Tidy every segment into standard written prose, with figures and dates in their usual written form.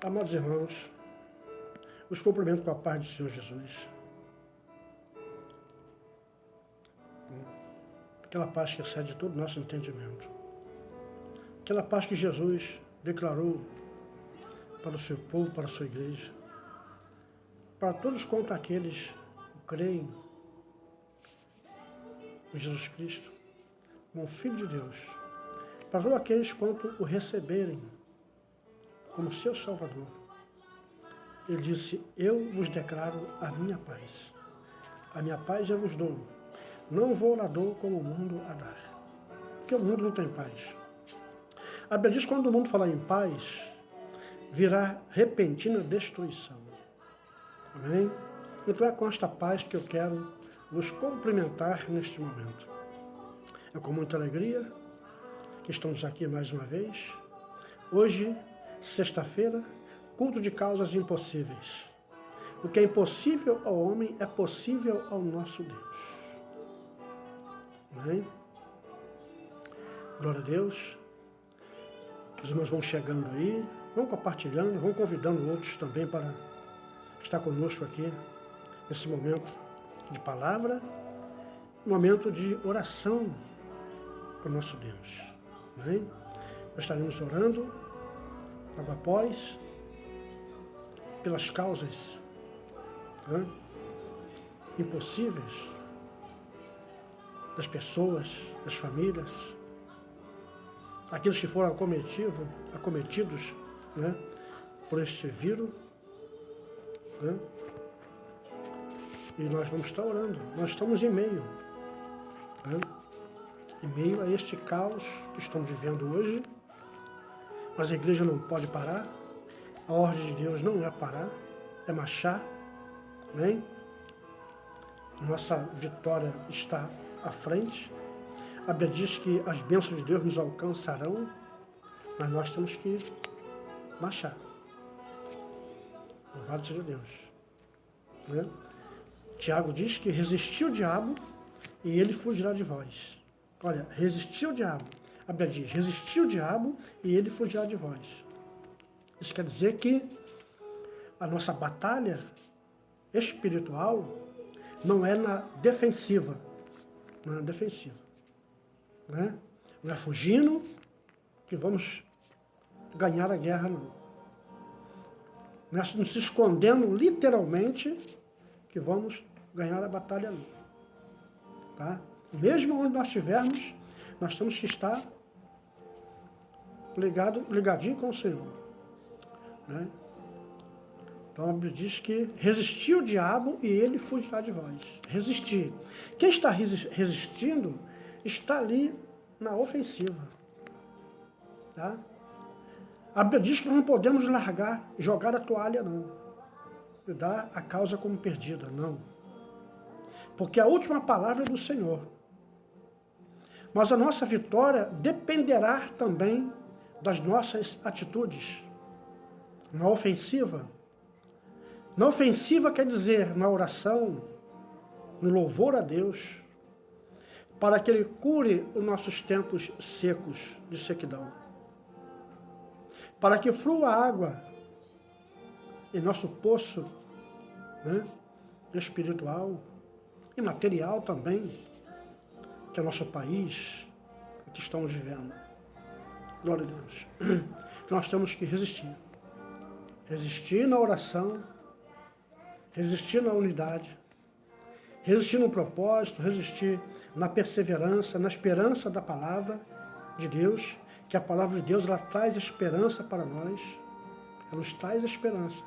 Amados irmãos, os cumprimento com a paz do Senhor Jesus. Aquela paz que excede todo o nosso entendimento. Aquela paz que Jesus declarou para o seu povo, para a sua igreja. Para todos quanto aqueles que creem em Jesus Cristo, como Filho de Deus. Para todos aqueles quanto o receberem como seu Salvador. Ele disse, eu vos declaro a minha paz. A minha paz eu vos dou. Não vou lá dou como o mundo a dar. Porque o mundo não tem paz. A Bíblia diz que quando o mundo falar em paz, virá repentina destruição. Amém? Então é com esta paz que eu quero vos cumprimentar neste momento. É com muita alegria que estamos aqui mais uma vez. Hoje, sexta-feira, culto de causas impossíveis. O que é impossível ao homem é possível ao nosso Deus. Amém? Glória a Deus. Os irmãos vão chegando aí, vão compartilhando, vão convidando outros também para estar conosco aqui nesse momento de palavra, momento de oração para o nosso Deus. Amém? Nós estaremos orando logo após pelas causas impossíveis das pessoas, das famílias, aqueles que foram acometidos por este vírus. E nós vamos estar orando. Nós estamos em meio a este caos que estamos vivendo hoje. Mas a igreja não pode parar. A ordem de Deus não é parar, é marchar. Amém? Nossa vitória está à frente. A Bíblia diz que as bênçãos de Deus nos alcançarão, mas nós temos que marchar. Louvado seja Deus. Tiago diz que resistiu o diabo e ele fugirá de vós. Olha, resistiu o diabo. A Bíblia diz, resistiu o diabo e ele fugirá de vós. Isso quer dizer que a nossa batalha espiritual não é na defensiva. Não é na defensiva. Não é fugindo que vamos ganhar a guerra, não. Não é nos escondendo literalmente que vamos ganhar a batalha, não. Tá? Mesmo onde nós estivermos, nós temos que estar ligadinho com o Senhor. Então a Bíblia diz que resistiu o diabo e ele fugirá de vós. Resistir. Quem está resistindo está ali na ofensiva. Tá? A Bíblia diz que não podemos jogar a toalha, não. E dar a causa como perdida, não. Porque a última palavra é do Senhor. Mas a nossa vitória dependerá também das nossas atitudes. Na ofensiva. Na ofensiva quer dizer na oração, no louvor a Deus, para que Ele cure os nossos tempos secos de sequidão. Para que flua água em nosso poço espiritual e material também, que é o nosso país, que estamos vivendo. Glória a Deus. Nós temos que resistir. Resistir na oração, resistir na unidade, resistir no propósito, resistir na perseverança, na esperança da palavra de Deus, que a palavra de Deus ela traz esperança para nós, ela nos traz esperança.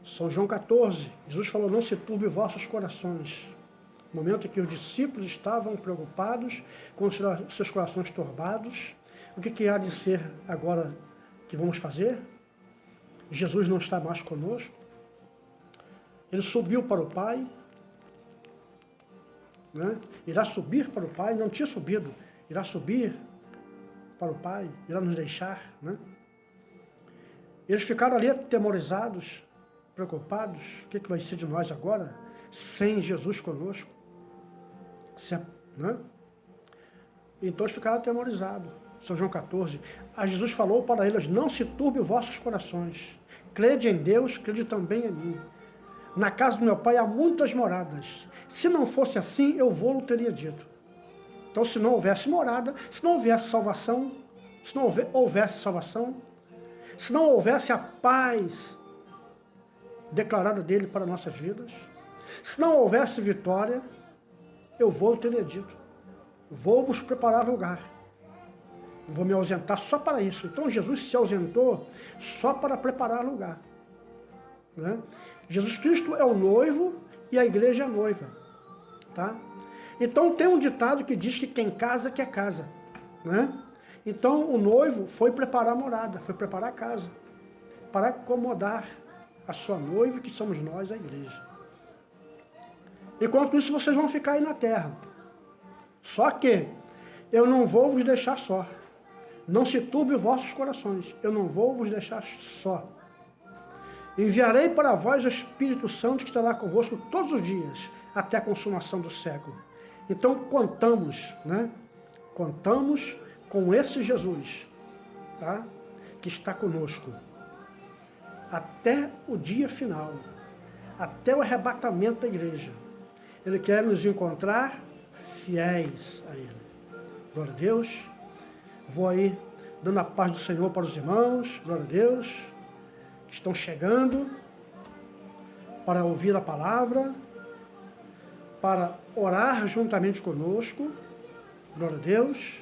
São João 14, Jesus falou, não se turbe vossos corações. No momento em que os discípulos estavam preocupados, com seus corações turbados, o que há de ser agora que vamos fazer? Jesus não está mais conosco. Ele subiu para o Pai. Irá subir para o Pai. Não tinha subido. Irá subir para o Pai. Irá nos deixar. Eles ficaram ali atemorizados, preocupados. O que vai ser de nós agora? Sem Jesus conosco. Então eles ficaram atemorizados. São João 14, a Jesus falou para eles, não se turbe os vossos corações. Crede em Deus, crede também em mim. Na casa do meu pai há muitas moradas. Se não fosse assim, eu vou teria dito. Então, se não houvesse morada, se não houvesse salvação, se não houvesse salvação, se não houvesse a paz declarada dele para nossas vidas, se não houvesse vitória, eu vou teria dito. Vou vos preparar lugar. Vou me ausentar só para isso. Então, Jesus se ausentou só para preparar lugar. Né? Jesus Cristo é o noivo e a igreja é a noiva. Tá? Então, tem um ditado que diz que quem casa, quer casa. Né? Então, o noivo foi preparar a morada, foi preparar a casa, para acomodar a sua noiva, que somos nós, a igreja. Enquanto isso, vocês vão ficar aí na terra. Só que eu não vou vos deixar só. Não se turbe os vossos corações. Eu não vou vos deixar só. Enviarei para vós o Espírito Santo que estará convosco todos os dias, até a consumação do século. Então contamos, né? Contamos com esse Jesus, tá? Que está conosco até o dia final, até o arrebatamento da igreja. Ele quer nos encontrar fiéis a Ele. Glória a Deus. Vou aí dando a paz do Senhor para os irmãos, glória a Deus, que estão chegando para ouvir a palavra, para orar juntamente conosco, glória a Deus.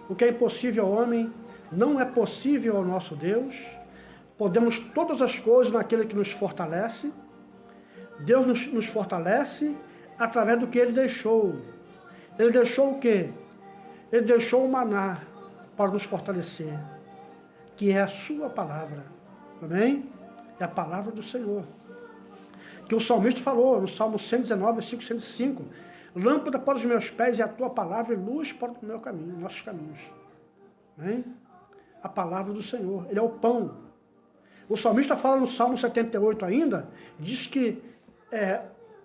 O que é impossível ao homem não é possível ao nosso Deus. Podemos todas as coisas naquele que nos fortalece. Deus nos fortalece através do que Ele deixou. Ele deixou o quê? Ele deixou o maná para nos fortalecer, que é a sua palavra. Amém? É a palavra do Senhor. Que o salmista falou no Salmo 119, versículo 105. Lâmpada para os meus pés é a tua palavra e luz para o meu caminho, nossos caminhos. Amém? A palavra do Senhor. Ele é o pão. O salmista fala no Salmo 78 ainda, diz que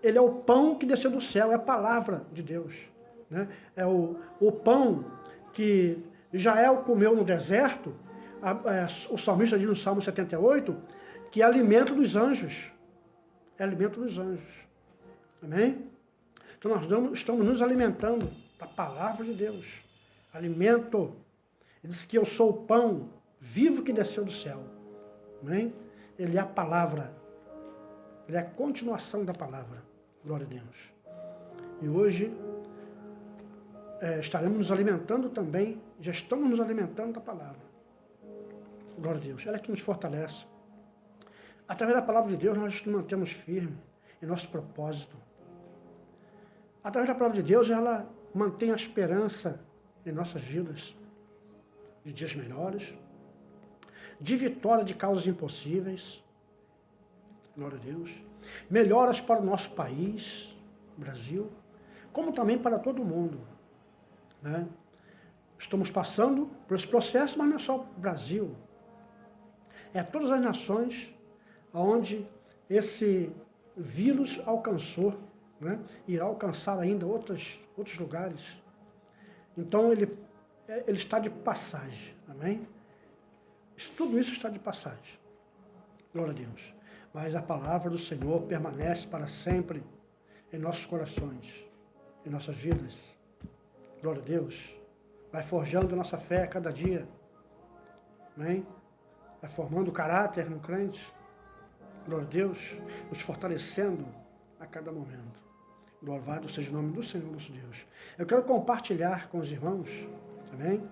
ele é o pão que desceu do céu, é a palavra de Deus. Né? É o pão que Israel comeu no deserto, o salmista diz no Salmo 78, que é alimento dos anjos. É alimento dos anjos. Amém? Então nós estamos nos alimentando da palavra de Deus. Alimento. Ele diz que eu sou o pão vivo que desceu do céu. Amém? Ele é a palavra. Ele é a continuação da palavra. Glória a Deus. E hoje estaremos nos alimentando também, já estamos nos alimentando da palavra. Glória a Deus. Ela é que nos fortalece. Através da palavra de Deus, nós nos mantemos firmes em nosso propósito. Através da palavra de Deus, ela mantém a esperança em nossas vidas, de dias melhores, de vitória de causas impossíveis. Glória a Deus. Melhoras para o nosso país, Brasil, como também para todo o mundo. Né? Estamos passando por esse processo, mas não é só o Brasil. É todas as nações onde esse vírus alcançou, né? Irá alcançar ainda outros lugares. Então ele está de passagem, amém? Tudo isso está de passagem. Glória a Deus. Mas a palavra do Senhor permanece para sempre em nossos corações, em nossas vidas. Glória a Deus. Vai forjando nossa fé a cada dia. Amém? Vai formando caráter no crente. Glória a Deus. Nos fortalecendo a cada momento. Louvado seja o nome do Senhor nosso Deus. Eu quero compartilhar com os irmãos, amém?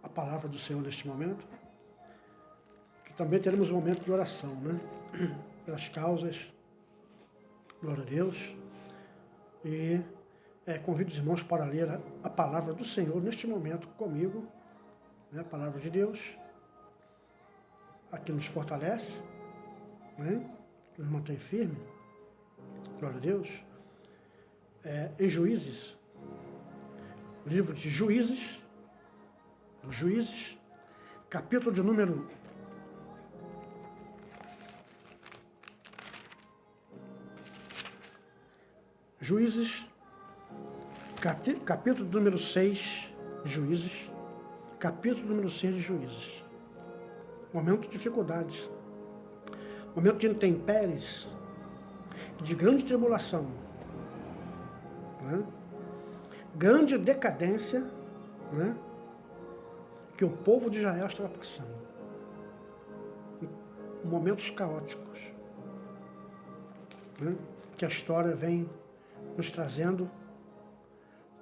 A palavra do Senhor neste momento. Que também teremos um momento de oração, né? Pelas causas. Glória a Deus. E convido os irmãos para ler a palavra do Senhor neste momento comigo. Né? A palavra de Deus. Aqui nos fortalece. Né? Nos mantém firme. Glória a Deus. Em Juízes. Livro de Juízes. Juízes. Capítulo de número 6, Juízes, capítulo número 6 de Juízes. Momento de dificuldades, momento de intempéries, de grande tribulação, né? Grande decadência, né? Que o povo de Israel estava passando. Momentos caóticos, né? Que a história vem nos trazendo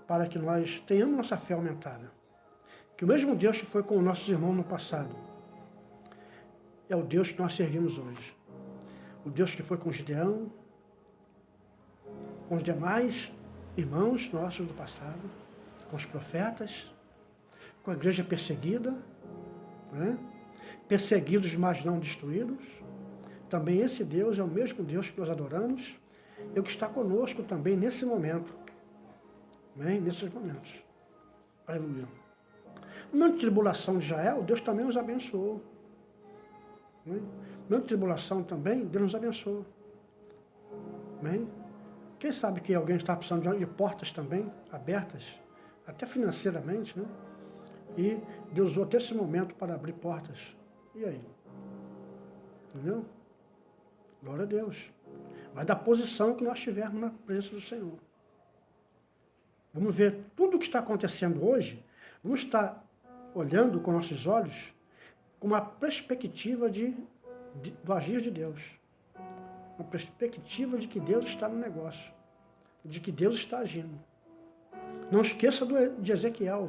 para que nós tenhamos nossa fé aumentada. Que o mesmo Deus que foi com os nossos irmãos no passado é o Deus que nós servimos hoje. O Deus que foi com Gideão, com os demais irmãos nossos do passado, com os profetas, com a igreja perseguida, né? Perseguidos, mas não destruídos. Também esse Deus é o mesmo Deus que nós adoramos, e o que está conosco também nesse momento, né? Nesses momentos. Aleluia. No momento de tribulação de Israel, Deus também nos abençoou. No momento de tribulação também, Deus nos abençoou. Amém? Quem sabe que alguém está precisando de portas também abertas, até financeiramente, né? E Deus usou até esse momento para abrir portas. E aí? Entendeu? Glória a Deus. Vai da posição que nós tivermos na presença do Senhor. Vamos ver tudo o que está acontecendo hoje, vamos estar olhando com nossos olhos com uma perspectiva do agir de Deus. Uma perspectiva de que Deus está no negócio, de que Deus está agindo. Não esqueça de Ezequiel, o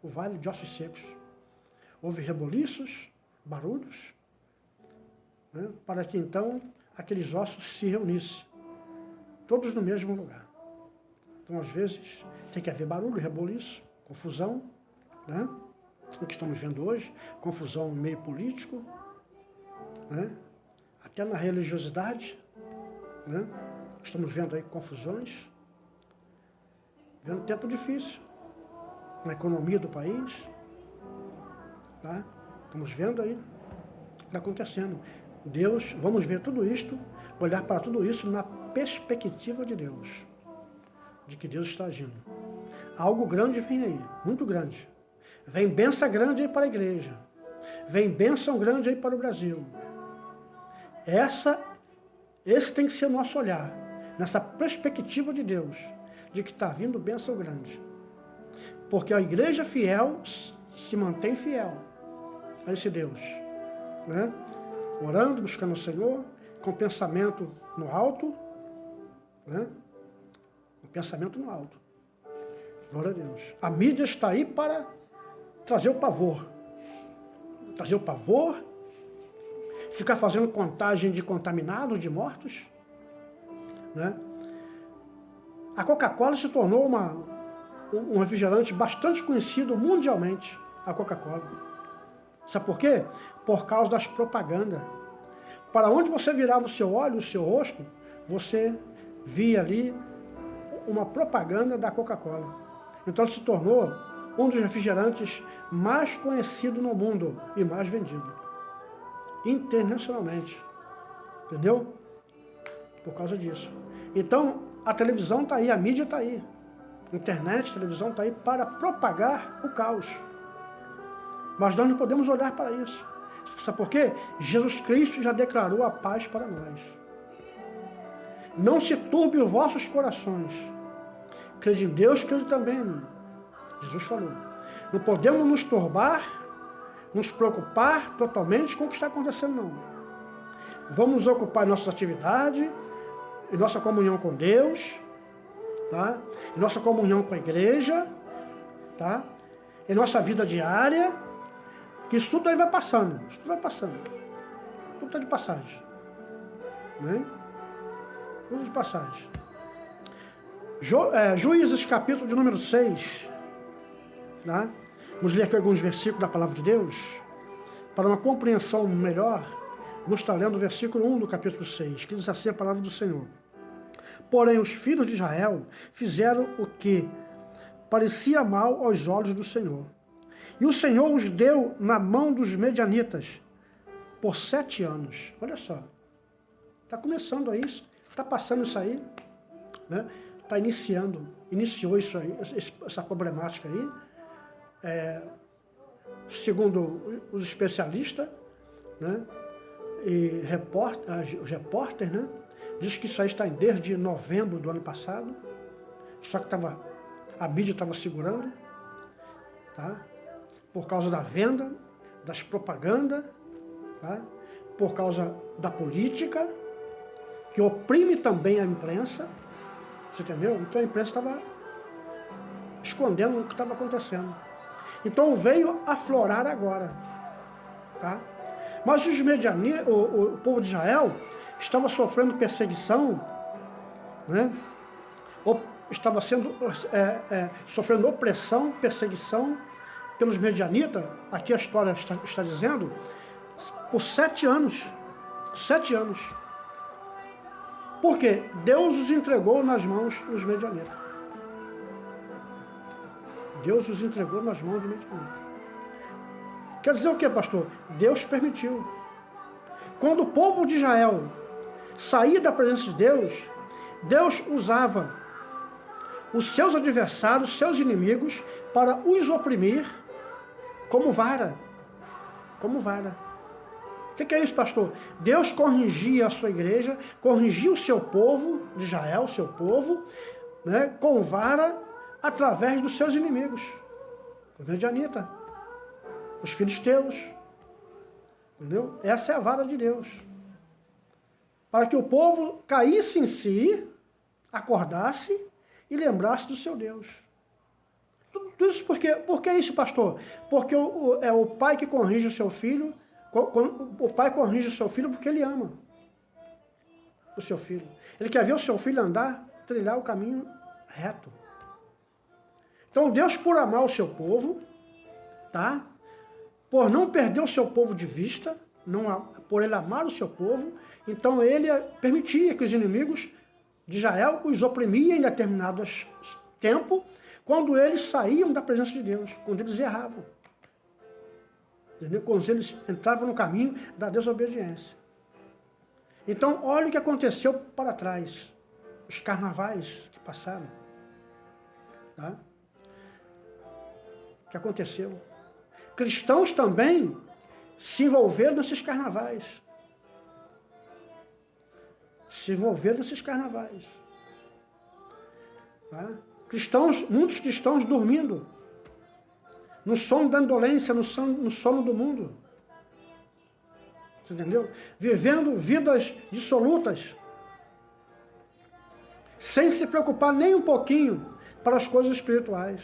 vale de ossos secos. Houve reboliços, barulhos, né, para que então aqueles ossos se reunissem, todos no mesmo lugar. Então, às vezes, tem que haver barulho, reboliço, confusão, né? O que estamos vendo hoje, confusão no meio político, né? Até na religiosidade, né? Estamos vendo aí confusões, vendo tempo difícil na economia do país, tá? Estamos vendo aí o que está acontecendo. Deus, vamos ver tudo isto, olhar para tudo isso na perspectiva de Deus, de que Deus está agindo. Algo grande vem aí, muito grande. Vem bênção grande aí para a igreja. Vem bênção grande aí para o Brasil. Esse tem que ser o nosso olhar, nessa perspectiva de Deus, de que está vindo bênção grande. Porque a igreja fiel se mantém fiel a esse Deus, né? Orando, buscando o Senhor, com pensamento no alto, né? Com pensamento no alto. Glória a Deus. A mídia está aí para trazer o pavor. Trazer o pavor, ficar fazendo contagem de contaminados, de mortos, né? A Coca-Cola se tornou um refrigerante bastante conhecido mundialmente, a Coca-Cola. Sabe por quê? Por causa das propagandas. Para onde você virava o seu olho, o seu rosto, você via ali uma propaganda da Coca-Cola. Então ele se tornou um dos refrigerantes mais conhecidos no mundo e mais vendido. Internacionalmente. Entendeu? Por causa disso. Então, a televisão está aí, a mídia está aí. A internet, a televisão está aí para propagar o caos. Mas nós não podemos olhar para isso. Sabe por quê? Jesus Cristo já declarou a paz para nós. Não se turbe os vossos corações. Crede em Deus, crede também em mim. Jesus falou. Não podemos nos turbar, nos preocupar totalmente com o que está acontecendo, não. Vamos nos ocupar em nossas atividades, em nossa comunhão com Deus, tá? Em nossa comunhão com a igreja, tá? Em nossa vida diária, que isso tudo aí vai passando, isso tudo vai passando. Tudo está de passagem. Né? Tudo de passagem. Juízes, capítulo de número 6. Tá? Vamos ler aqui alguns versículos da palavra de Deus. Para uma compreensão melhor, vamos estar lendo o versículo 1 do capítulo 6, que diz assim a palavra do Senhor. Porém, os filhos de Israel fizeram o que parecia mal aos olhos do Senhor. E o Senhor os deu na mão dos medianitas por 7 anos. Olha só. Está começando aí, está passando isso aí, né? Está iniciou isso aí, essa problemática aí. segundo os especialistas, né, e os repórteres, né, diz que isso aí está desde novembro do ano passado, só que a mídia estava segurando, tá? Por causa da venda, das propagandas, tá? Por causa da política, que oprime também a imprensa, você entendeu? Então a imprensa estava escondendo o que estava acontecendo. Então veio aflorar agora, tá? Mas os medianitas, o povo de Israel estava sofrendo perseguição, né? Estava sofrendo opressão, perseguição pelos medianitas, aqui a história está dizendo, por 7 anos. 7 anos. Por quê? Deus os entregou nas mãos dos medianitas. Deus os entregou nas mãos dos medianitas. Quer dizer o quê, pastor? Deus permitiu. Quando o povo de Israel saía da presença de Deus, Deus usava os seus adversários, seus inimigos, para os oprimir como vara. Como vara. O que é isso, pastor? Deus corrigia a sua igreja, corrigia o seu povo de Israel, o seu povo, né, com vara através dos seus inimigos. Os medianitas, os filisteus. Entendeu? Essa é a vara de Deus. Para que o povo caísse em si, acordasse e lembrasse do seu Deus. Tudo isso por que isso, pastor? Porque é o pai que corrige o seu filho. O pai corrige o seu filho porque ele ama o seu filho. Ele quer ver o seu filho andar, trilhar o caminho reto. Então Deus, por amar o seu povo, tá? Por não perder o seu povo de vista, por ele amar o seu povo, então ele permitia que os inimigos de Israel os oprimia em determinado tempo, quando eles saíam da presença de Deus, quando eles erravam. Entendeu? Quando eles entravam no caminho da desobediência. Então, olha o que aconteceu para trás. Os carnavais que passaram. Tá? O que aconteceu? Cristãos também se envolveram nesses carnavais. Se envolveram nesses carnavais. Tá? Muitos cristãos dormindo. No sono da indolência, no sono do mundo. Você entendeu? Vivendo vidas dissolutas. Sem se preocupar nem um pouquinho para as coisas espirituais.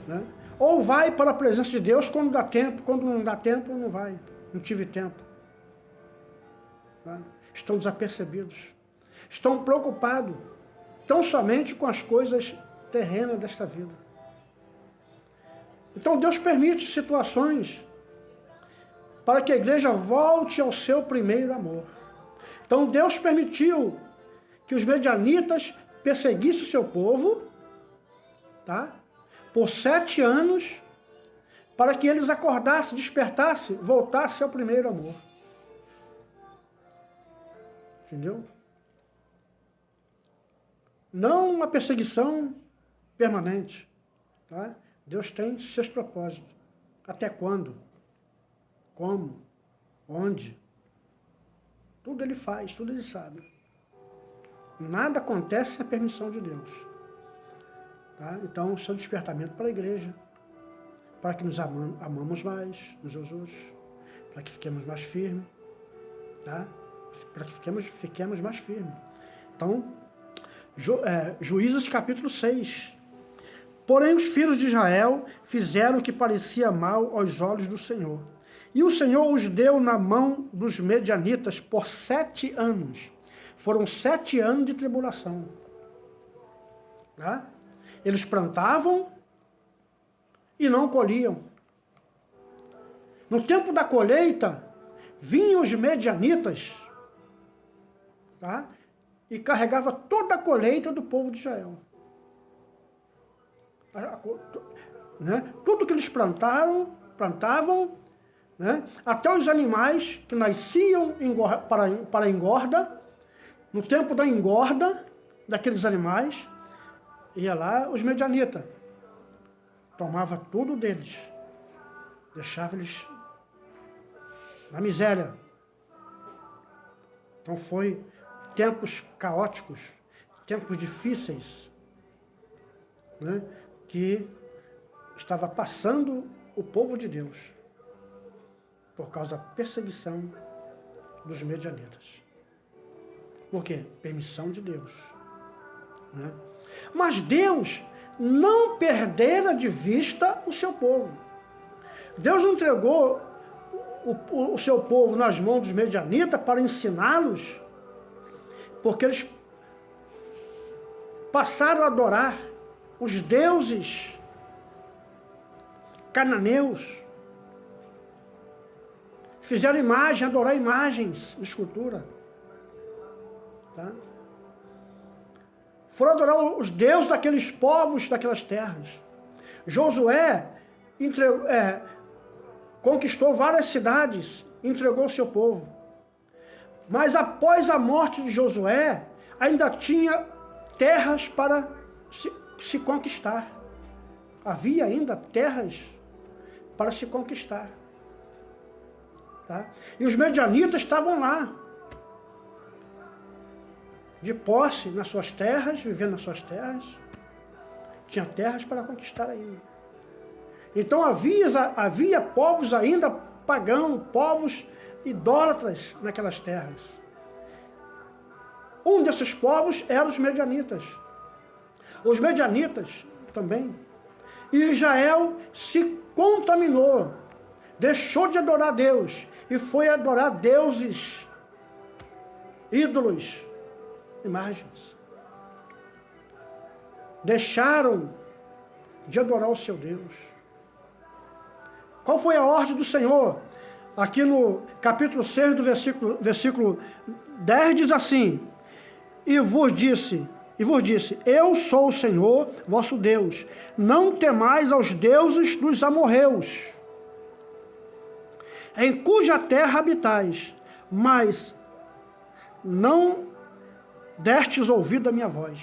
Né? Ou vai para a presença de Deus quando dá tempo, quando não dá tempo, não vai. Não tive tempo. Tá? Estão desapercebidos. Estão preocupados tão somente com as coisas terrenas desta vida. Então Deus permite situações para que a igreja volte ao seu primeiro amor. Então Deus permitiu que os medianitas perseguissem o seu povo, tá? Por 7 anos, para que eles acordassem, despertassem, voltassem ao primeiro amor. Entendeu? Não uma perseguição permanente, tá? Deus tem seus propósitos. Até quando? Como? Onde? Tudo ele faz, tudo ele sabe. Nada acontece sem a permissão de Deus. Tá? Então, isso é um despertamento para a igreja. Para que nos amamos mais uns aos outros. Para que fiquemos mais firmes. Tá? Para que fiquemos mais firmes. Então, Juízes capítulo 6. Porém, os filhos de Israel fizeram o que parecia mal aos olhos do Senhor. E o Senhor os deu na mão dos medianitas por 7 anos. Foram 7 anos de tribulação. Tá? Eles plantavam e não colhiam. No tempo da colheita, vinham os medianitas, tá? E carregava toda a colheita do povo de Israel. Né? Tudo que eles plantavam, né? Até os animais que nasciam para a engorda, no tempo da engorda daqueles animais, ia lá os medianitas. tomava tudo deles, deixava eles na miséria. Então foi tempos caóticos, tempos difíceis, né, que estava passando o povo de Deus por causa da perseguição dos medianitas. Por quê? Permissão de Deus, né? Mas Deus não perdera de vista o seu povo. Deus não entregou o seu povo nas mãos dos medianitas para ensiná-los, porque eles passaram a adorar os deuses cananeus, fizeram imagem, adorar imagens de escultura, tá? Foram adorar os deuses daqueles povos, daquelas terras. Josué conquistou várias cidades, entregou o seu povo. Mas após a morte de Josué, ainda tinha terras para se conquistar. Havia ainda terras para se conquistar. Tá? E os medianitas estavam lá, de posse nas suas terras, vivendo nas suas terras. Tinha terras para conquistar ainda. Então havia povos ainda pagãos, povos idólatras naquelas terras. Um desses povos eram os medianitas. Os medianitas também. E Israel se contaminou, deixou de adorar Deus e foi adorar deuses, ídolos, imagens. Deixaram de adorar o seu Deus. Qual foi a ordem do Senhor? Aqui no capítulo 6 do versículo 10 diz assim: E vos disse, eu sou o Senhor, vosso Deus, não temais aos deuses dos amorreus, em cuja terra habitais, mas não destes ouvido à minha voz.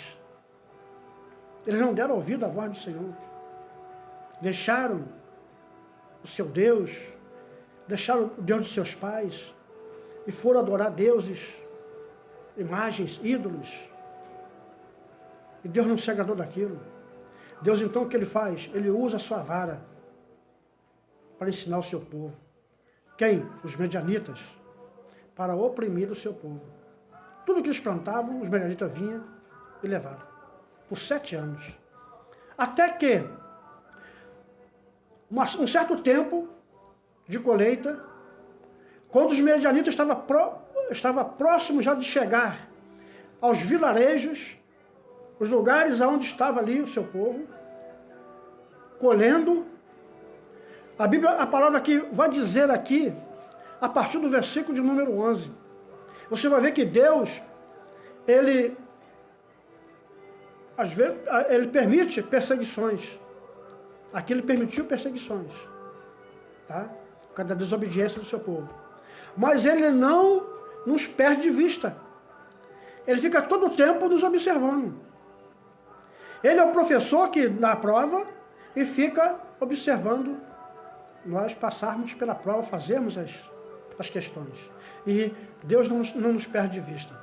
Eles não deram ouvido à voz do Senhor. Deixaram o seu Deus, deixaram o Deus de seus pais e foram adorar deuses, imagens, ídolos. E Deus não se agradou daquilo. Deus, então, o que Ele faz? Ele usa a sua vara para ensinar o seu povo. Quem? Os medianitas. Para oprimir o seu povo. Tudo que eles plantavam, os medianitas vinham e levaram. Por 7 anos. Até que, um certo tempo de colheita, quando os medianitas estavam próximos já de chegar aos vilarejos, os lugares onde estava ali o seu povo, colhendo, a palavra que vai dizer aqui, a partir do versículo de número 11, você vai ver que Deus, Ele às vezes, Ele permite perseguições. Aqui Ele permitiu perseguições, tá? Por causa da desobediência do seu povo. Mas Ele não nos perde de vista. Ele fica todo o tempo nos observando. Ele é o professor que dá a prova e fica observando nós passarmos pela prova, fazermos as questões. E Deus não nos perde de vista.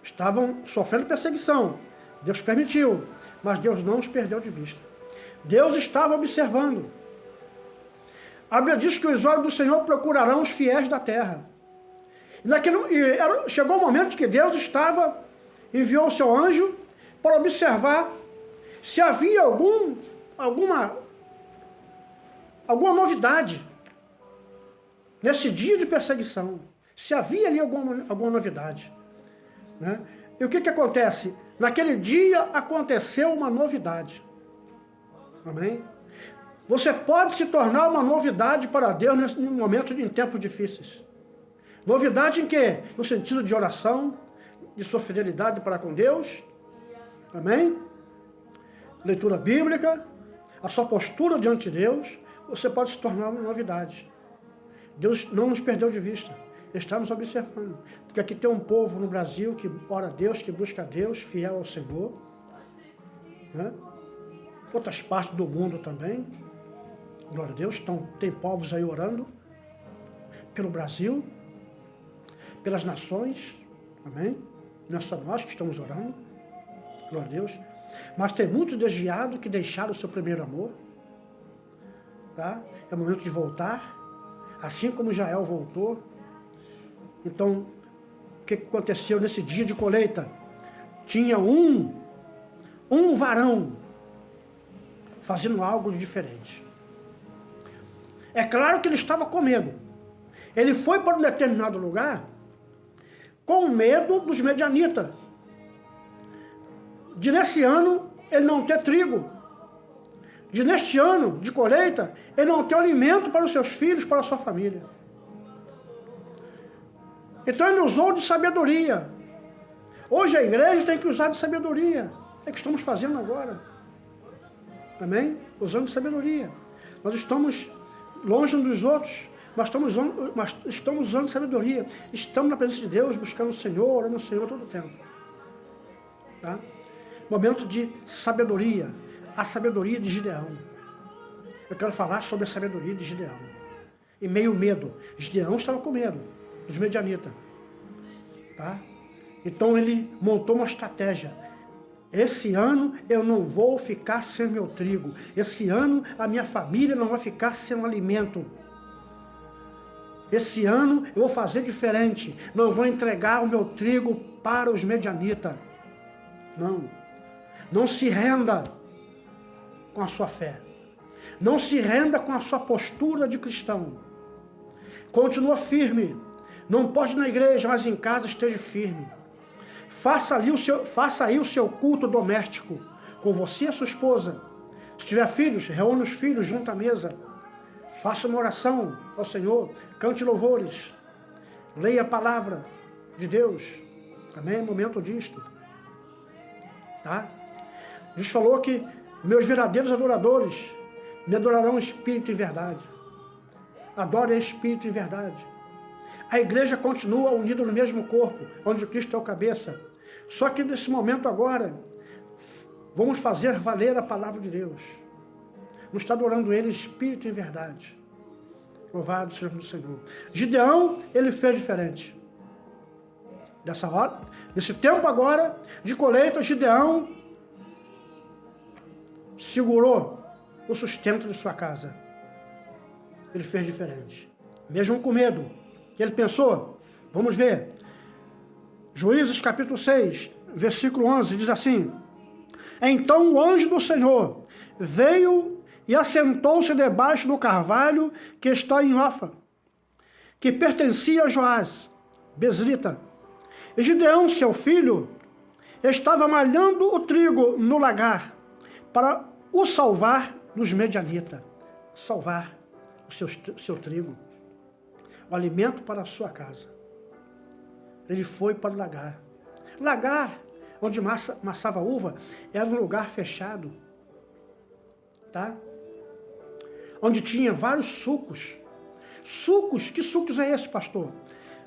Estavam sofrendo perseguição. Deus permitiu, mas Deus não os perdeu de vista. Deus estava observando. A Bíblia diz que os olhos do Senhor procurarão os fiéis da terra. Chegou o momento que Deus enviou o seu anjo para observar se havia alguma novidade nesse dia de perseguição. Se havia ali alguma novidade, né? E o que acontece? Naquele dia aconteceu uma novidade. Amém? Você pode se tornar uma novidade para Deus nesse momento, em tempos difíceis. Novidade em quê? No sentido de oração, de sua fidelidade para com Deus. Amém? Leitura bíblica, a sua postura diante de Deus, você pode se tornar uma novidade. Deus não nos perdeu de vista. Ele está nos observando. Porque aqui tem um povo no Brasil que ora a Deus, que busca a Deus, fiel ao Senhor. Né? outras partes do mundo também. Glória a Deus, tem povos aí orando pelo Brasil, pelas nações, amém? Não é só nós que estamos orando, glória a Deus. Mas tem muitos desviados que deixaram o seu primeiro amor, tá? É momento de voltar, assim como Israel voltou. Então, o que aconteceu nesse dia de colheita? Tinha um varão fazendo algo de diferente. É claro que ele estava com medo. Ele foi para um determinado lugar com medo dos medianitas. De nesse ano ele não ter trigo. De neste ano de colheita ele não ter alimento para os seus filhos, para a sua família. Então ele usou de sabedoria. Hoje a igreja tem que usar de sabedoria. É o que estamos fazendo agora. Amém? Usando de sabedoria. Nós estamos longe uns dos outros, mas estamos usando sabedoria. Estamos na presença de Deus, buscando o Senhor, orando o Senhor todo o tempo. Tá? Momento de sabedoria. A sabedoria de Gideão. Eu quero falar sobre a sabedoria de Gideão. E meio medo. Gideão estava com medo dos medianitas. Tá? Então ele montou uma estratégia. Esse ano eu não vou ficar sem meu trigo. Esse ano a minha família não vai ficar sem um alimento. Esse ano eu vou fazer diferente. Não vou entregar o meu trigo para os medianitas. Não. Não se renda com a sua fé. Não se renda com a sua postura de cristão. Continua firme. Não pode ir na igreja, mas em casa esteja firme. Faça aí o seu culto doméstico, com você e a sua esposa. Se tiver filhos, reúna os filhos junto à mesa. Faça uma oração ao Senhor, cante louvores, leia a palavra de Deus. Amém? É momento disto. Tá? Deus falou que meus verdadeiros adoradores me adorarão em espírito e verdade. Adore em espírito e verdade. A igreja continua unida no mesmo corpo, onde Cristo é o cabeça. Só que nesse momento agora, vamos fazer valer a palavra de Deus. Vamos estar adorando Ele em espírito e verdade. Louvado seja o Senhor. Gideão, ele fez diferente. Dessa hora, nesse tempo agora, de colheita, Gideão segurou o sustento de sua casa. Ele fez diferente. Mesmo com medo. Ele pensou, vamos ver, Juízes capítulo 6, versículo 11, diz assim: Então o anjo do Senhor veio e assentou-se debaixo do carvalho que está em Ofa, que pertencia a Joás, Besrita. E Gideão, seu filho, estava malhando o trigo no lagar, para o salvar dos medianitas. Salvar o seu trigo. O alimento para a sua casa. Ele foi para o lagar. Lagar, onde massava uva, era um lugar fechado. Tá? Onde tinha vários sucos. Sucos, que sucos é esse, pastor?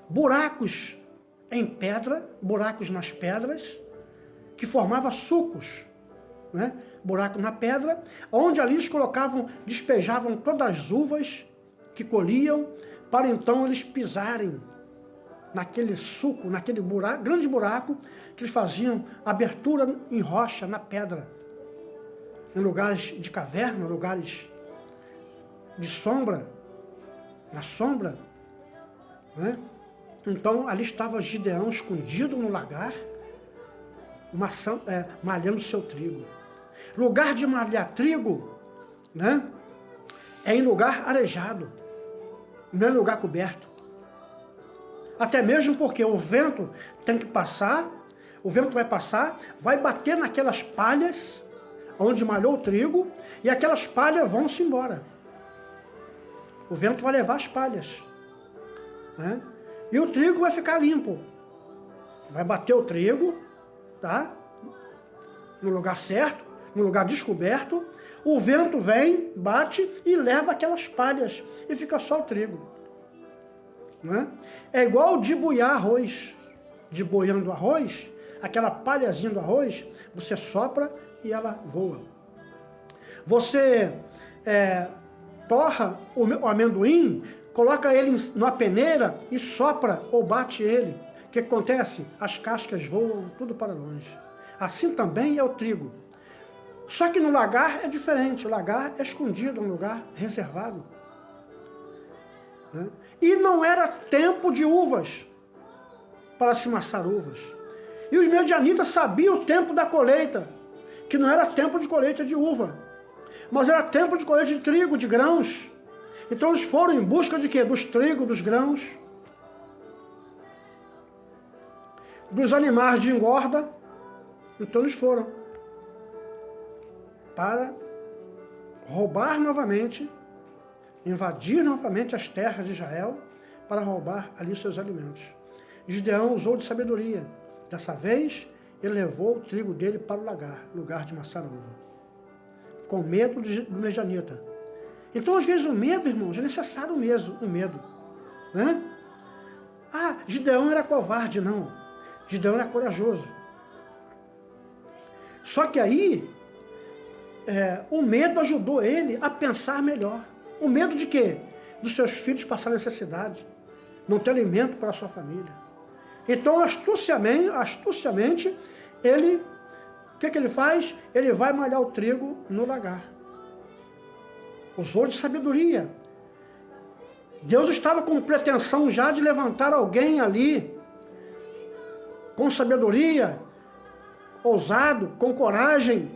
Buracos em pedra, buracos nas pedras, que formavam sucos. Né? Buraco na pedra, onde ali eles despejavam todas as uvas que colhiam, para então eles pisarem naquele suco, naquele buraco, grande buraco, que eles faziam abertura em rocha, na pedra, em lugares de caverna, lugares de sombra, na sombra, né? Então ali estava Gideão escondido no lagar, malhando seu trigo. Lugar de malhar trigo, né? É em lugar arejado, não é lugar coberto. Até mesmo porque o vento tem que passar, o vento vai passar, vai bater naquelas palhas onde malhou o trigo, e aquelas palhas vão-se embora. O vento vai levar as palhas, né? E o trigo vai ficar limpo. Vai bater o trigo, tá? No lugar certo, no lugar descoberto. O vento vem, bate e leva aquelas palhas. E fica só o trigo. Né? É igual de boiar arroz. De boiando arroz, aquela palhazinha do arroz, você sopra e ela voa. Você torra o amendoim, coloca ele numa peneira e sopra ou bate ele. O que acontece? As cascas voam tudo para longe. Assim também é o trigo. Só que no lagar é diferente. O lagar é escondido, um lugar reservado. Né? E não era tempo de uvas para se amassar uvas. E os medianitas sabiam o tempo da colheita, que não era tempo de colheita de uva, mas era tempo de colheita de trigo, de grãos. Então eles foram em busca de quê? Dos trigos, dos grãos, dos animais de engorda. Então eles foram para roubar novamente, invadir novamente as terras de Israel, para roubar ali seus alimentos. Gideão usou de sabedoria. Dessa vez, ele levou o trigo dele para o lugar de amassar uva, com medo do medianita. Então, às vezes, o medo, irmãos, é necessário mesmo, o medo. Né? Ah, Gideão era covarde, não. Gideão era corajoso. Só que aí, o medo ajudou ele a pensar melhor. O medo de quê? Dos seus filhos passarem necessidade, não ter alimento para a sua família. Então, astuciamente, ele, o que ele faz? Ele vai malhar o trigo no lagar. Usou de sabedoria. Deus estava com pretensão já de levantar alguém ali, com sabedoria, ousado, com coragem.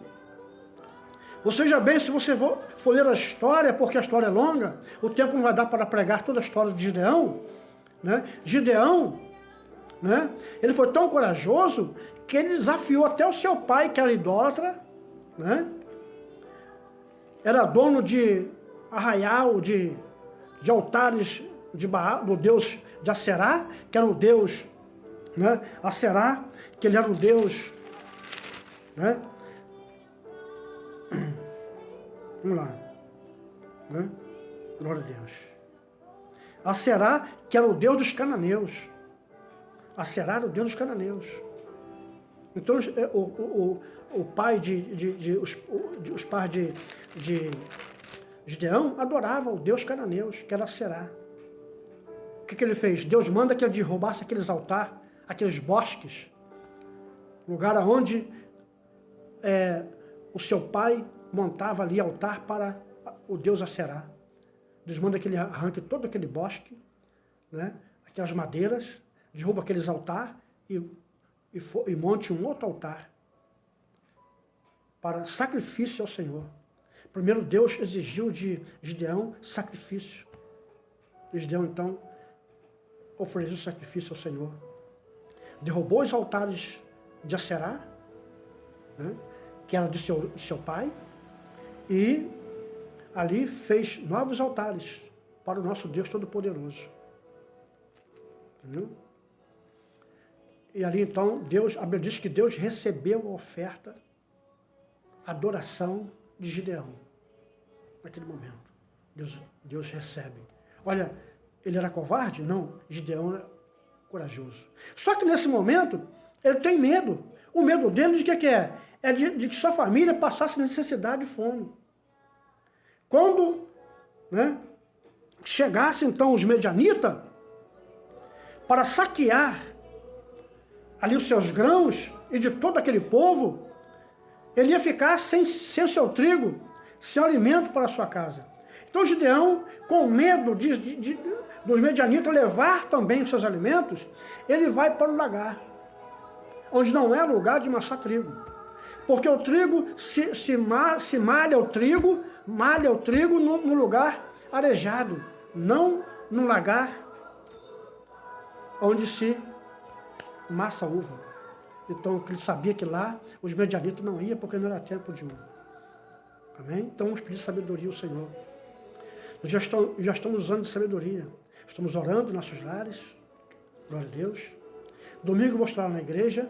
Você já bem, se você for ler a história, porque a história é longa, o tempo não vai dar para pregar toda a história de Gideão, né? Gideão, né? Ele foi tão corajoso que ele desafiou até o seu pai, que era idólatra, né? Era dono de arraial, de altares de Baal, do deus de Aserá, que era o deus, né? Aserá, que ele era o deus, né? Vamos lá, né? Glória a Deus. Aserá, que era o deus dos cananeus. Aserá era o deus dos cananeus. Então, o pai os pais de Gideão adoravam o deus cananeus, que era Aserá. O que ele fez? Deus manda que ele derrubasse aqueles altares, aqueles bosques, lugar onde o seu pai montava ali altar para o deus Aserá. Deus manda que ele arranque todo aquele bosque, né? Aquelas madeiras, derruba aqueles altares e monte um outro altar para sacrifício ao Senhor. Primeiro Deus exigiu de Gideão sacrifício. Gideão então ofereceu sacrifício ao Senhor. Derrubou os altares de Aserá, né, que era de seu pai, e ali fez novos altares para o nosso Deus Todo-Poderoso. Entendeu? E ali então, a Bíblia diz que Deus recebeu a oferta, a adoração de Gideão. Naquele momento, Deus recebe. Olha, ele era covarde? Não, Gideão era corajoso. Só que nesse momento, ele tem medo. O medo dele de que é? É de que sua família passasse necessidade e fome. Quando, né, chegasse então os medianitas para saquear ali os seus grãos e de todo aquele povo, ele ia ficar sem seu trigo, sem alimento para a sua casa. Então Gideão, com medo dos medianitas levar também os seus alimentos, ele vai para o lagar, onde não é lugar de amassar trigo. Porque o trigo, se malha o trigo no lugar arejado, não no lagar onde se massa uva. Então ele sabia que lá os medianitas não iam, porque não era tempo de uva. Amém? Então vamos pedir sabedoria ao Senhor. Nós já estamos usando de sabedoria. Estamos orando em nossos lares. Glória a Deus. Domingo eu vou estar na igreja,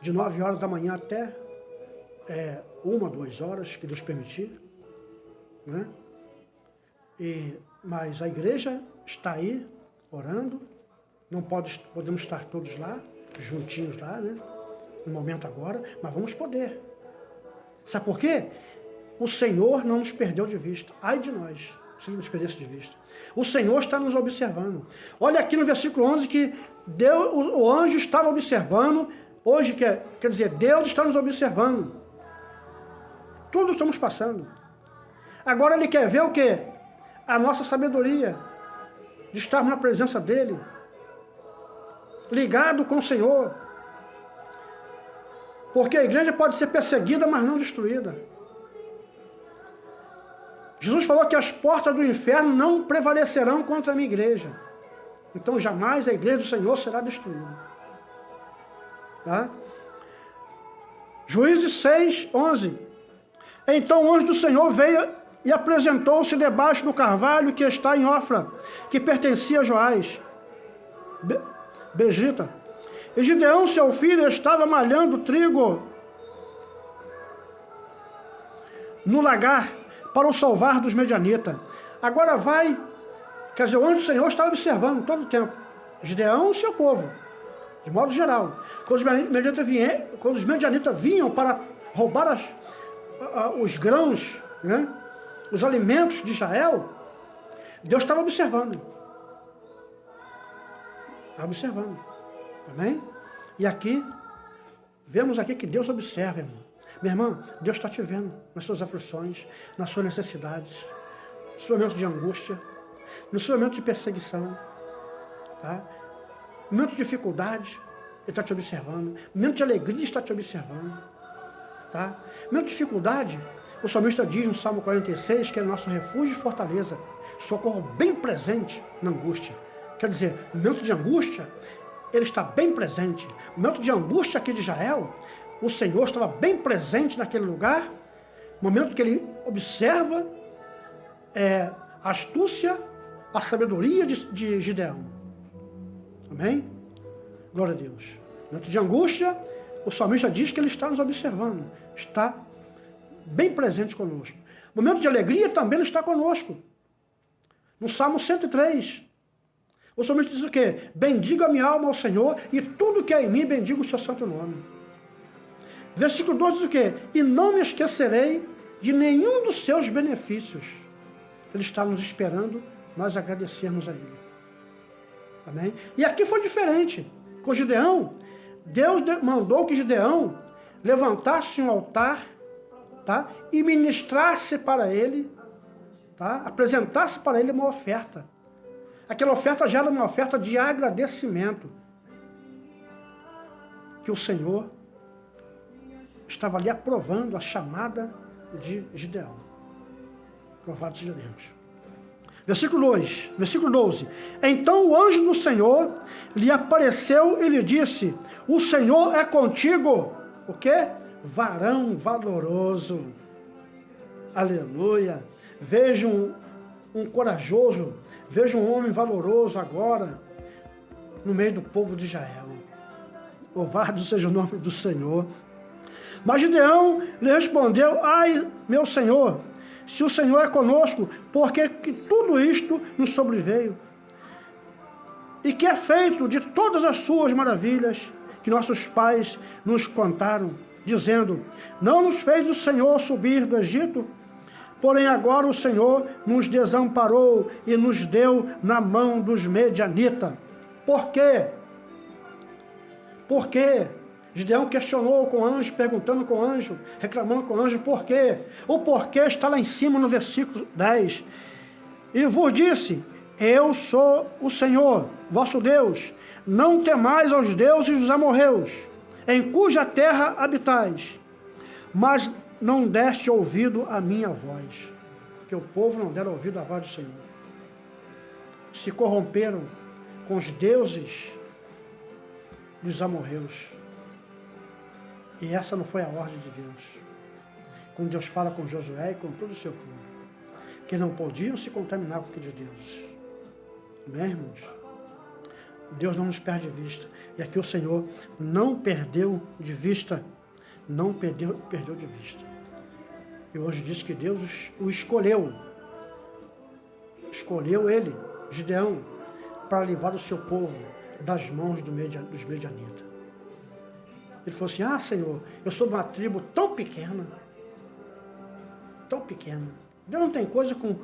de 9 horas da manhã até 1, 2 horas, que Deus permitir. Né? Mas a igreja está aí, orando. Não podemos estar todos lá, juntinhos lá, né? No momento agora, mas vamos poder. Sabe por quê? o Senhor não nos perdeu de vista. Ai de nós, se nos perdesse de vista. O Senhor está nos observando. Olha aqui no versículo 11 que Deus, o anjo estava observando. Hoje, quer dizer, Deus está nos observando. Tudo que estamos passando. Agora Ele quer ver o quê? A nossa sabedoria. De estarmos na presença dEle. Ligado com o Senhor. Porque a igreja pode ser perseguida, mas não destruída. Jesus falou que as portas do inferno não prevalecerão contra a minha igreja. Então jamais a igreja do Senhor será destruída. Tá? Juízes 6, 11. Então o anjo do Senhor veio e apresentou-se debaixo do carvalho que está em Ofra, que pertencia a Joás, Begita. E Gideão, seu filho, estava malhando trigo no lagar para o salvar dos medianitas. Agora vai, quer dizer, o anjo do Senhor estava observando todo o tempo. Gideão e seu povo, de modo geral. Quando os medianitas vinham para roubar os grãos, né, os alimentos de Israel, Deus estava observando. Estava observando. Amém? E aqui, vemos aqui que Deus observa, irmão. Minha irmã, Deus está te vendo nas suas aflições, nas suas necessidades, no seu momento de angústia, no seu momento de perseguição, tá? No momento de dificuldade, Ele está te observando. No momento de alegria, está te observando, tá? No momento de dificuldade, o salmista diz no Salmo 46 que é nosso refúgio e fortaleza, socorro bem presente na angústia. Quer dizer, no momento de angústia, Ele está bem presente. No momento de angústia aqui de Israel, o Senhor estava bem presente naquele lugar, no momento que Ele observa a astúcia, a sabedoria de Gideão. Amém? Glória a Deus. No momento de angústia, o salmista diz que Ele está nos observando, está bem presente conosco. No momento de alegria também Ele está conosco. No Salmo 103, o salmista diz o quê? Bendiga a minha alma ao Senhor e tudo que é em mim, bendiga o seu santo nome. Versículo 12 diz o quê? E não me esquecerei de nenhum dos seus benefícios. Ele está nos esperando, nós agradecermos a Ele. Amém? E aqui foi diferente. Com Gideão, Deus mandou que Gideão levantasse um altar, tá? E ministrasse para ele, tá? Apresentasse para ele uma oferta. Aquela oferta já era uma oferta de agradecimento. Que o Senhor estava ali aprovando a chamada de Gideão. Louvado seja Deus. Versículo 12. Então o anjo do Senhor lhe apareceu e lhe disse: o Senhor é contigo. O quê? Varão valoroso. Aleluia. Veja um corajoso, veja um homem valoroso agora no meio do povo de Israel. Louvado seja o nome do Senhor. Mas Gideão lhe respondeu: ai, meu Senhor, se o Senhor é conosco, porque que tudo isto nos sobreveio? E que é feito de todas as suas maravilhas que nossos pais nos contaram, dizendo: não nos fez o Senhor subir do Egito? Porém agora o Senhor nos desamparou e nos deu na mão dos medianitas. Por quê? Por quê? Gideão questionou com o anjo, perguntando com o anjo, reclamando com o anjo, por quê? O porquê está lá em cima no versículo 10. E vos disse: eu sou o Senhor, vosso Deus. Não temais aos deuses dos amorreus, em cuja terra habitais. Mas não deste ouvido à minha voz. Porque o povo não deram ouvido à voz do Senhor. Se corromperam com os deuses dos amorreus. E essa não foi a ordem de Deus. Quando Deus fala com Josué e com todo o seu povo, que não podiam se contaminar com aqueles deuses. Amém, irmãos? Deus não nos perde de vista. E aqui o Senhor não perdeu de vista. Não perdeu de vista. E hoje diz que Deus o escolheu. Escolheu ele, Gideão, para livrar o seu povo das mãos dos medianitas. Ele falou assim: ah, Senhor, eu sou de uma tribo tão pequena. tão pequeno. Deus não tem coisa com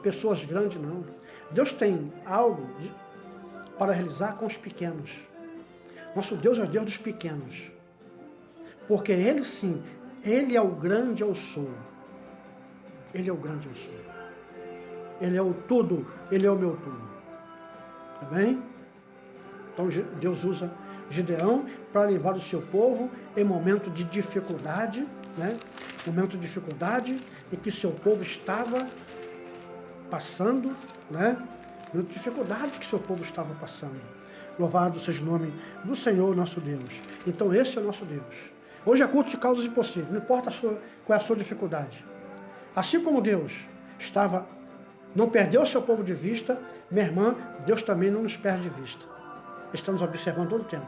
pessoas grandes, não. Deus tem algo para realizar com os pequenos. Nosso Deus é o Deus dos pequenos. Porque Ele sim, Ele é o grande eu sou. Ele é o grande eu sou. Ele é o tudo, Ele é o meu tudo. Tá bem? Então Deus usa Gideão para levar o seu povo em momento de dificuldade, né? Momento de dificuldade em que seu povo estava passando, né? Momento de dificuldade que seu povo estava passando. Louvado seja o nome do Senhor nosso Deus. Então esse é o nosu Deus. Hoje é culto de causas impossíveis, não importa qual é a sua dificuldade. Assim como Deus não perdeu o seu povo de vista, minha irmã, Deus também não nos perde de vista. Estamos observando todo o tempo.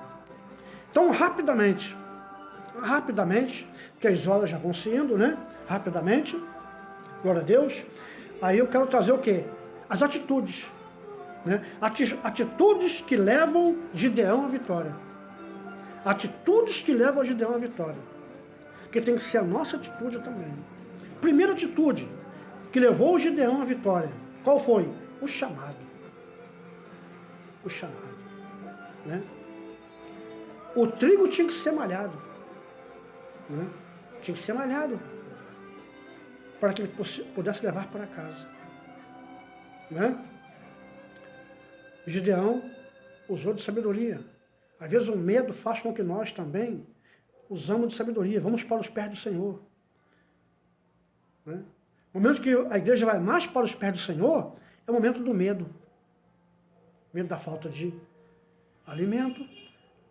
Então, rapidamente, porque as horas já vão se indo, né? Rapidamente, glória a Deus. Aí eu quero trazer o quê? As atitudes, né? Atitudes que levam Gideão à vitória. Atitudes que levam Gideão à vitória. Que tem que ser a nossa atitude também. Primeira atitude que levou o Gideão à vitória. Qual foi? O chamado. O chamado. Né? O trigo tinha que ser malhado. Né? Tinha que ser malhado. Para que ele pudesse levar para casa. Né? Gideão usou de sabedoria. Às vezes o medo faz com que nós também usamos de sabedoria. Vamos para os pés do Senhor. Né? O momento que a igreja vai mais para os pés do Senhor é o momento do medo. Medo da falta de alimento,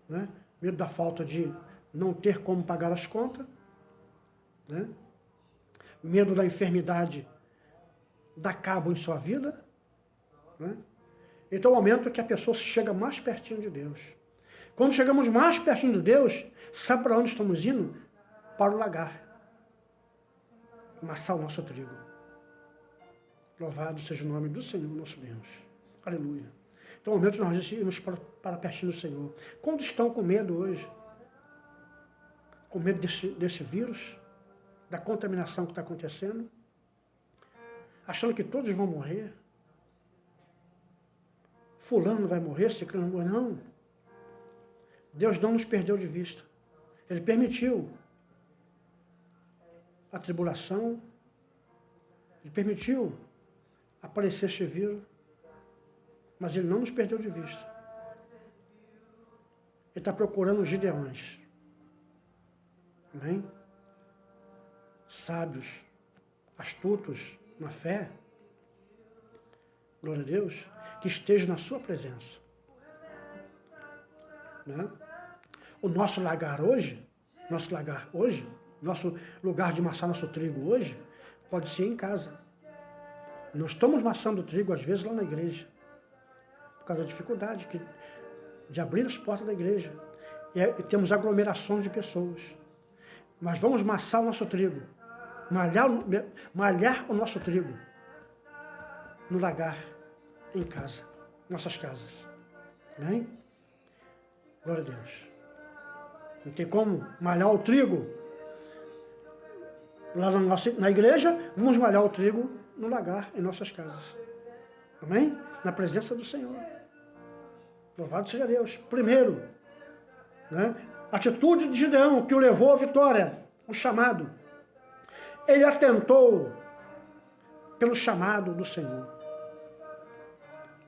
né? Medo da falta de não ter como pagar as contas, né? Medo da enfermidade dar cabo em sua vida. Né? Então é o momento que a pessoa chega mais pertinho de Deus. Quando chegamos mais pertinho de Deus, sabe para onde estamos indo? Para o lagar. Amassar o nosso trigo. Louvado seja o nome do Senhor, nosso Deus. Aleluia. Então é o momento que nós irmos para pertinho do Senhor. Quando estão com medo hoje? Com medo desse vírus? Da contaminação que está acontecendo? Achando que todos vão morrer? Fulano vai morrer, ciclano vai morrer? Não. Deus não nos perdeu de vista. Ele permitiu a tribulação, Ele permitiu aparecer este vírus, mas Ele não nos perdeu de vista. Ele está procurando os Gideões. Amém? Sábios, astutos na fé, glória a Deus, que estejam na sua presença. Né? O nosso lagar hoje, nosso lugar de amassar nosso trigo hoje, pode ser em casa. Nós estamos amassando trigo, às vezes, lá na igreja, por causa da dificuldade de abrir as portas da igreja. E temos aglomerações de pessoas. Mas vamos amassar o nosso trigo, malhar o nosso trigo no lagar, em casa, nossas casas. Amém? Glória a Deus. Não tem como malhar o trigo lá na igreja, vamos malhar o trigo no lagar, em nossas casas. Amém? Na presença do Senhor. Louvado seja Deus. Primeiro, né? Atitude de Gideão que o levou à vitória, o chamado. Ele atentou pelo chamado do Senhor.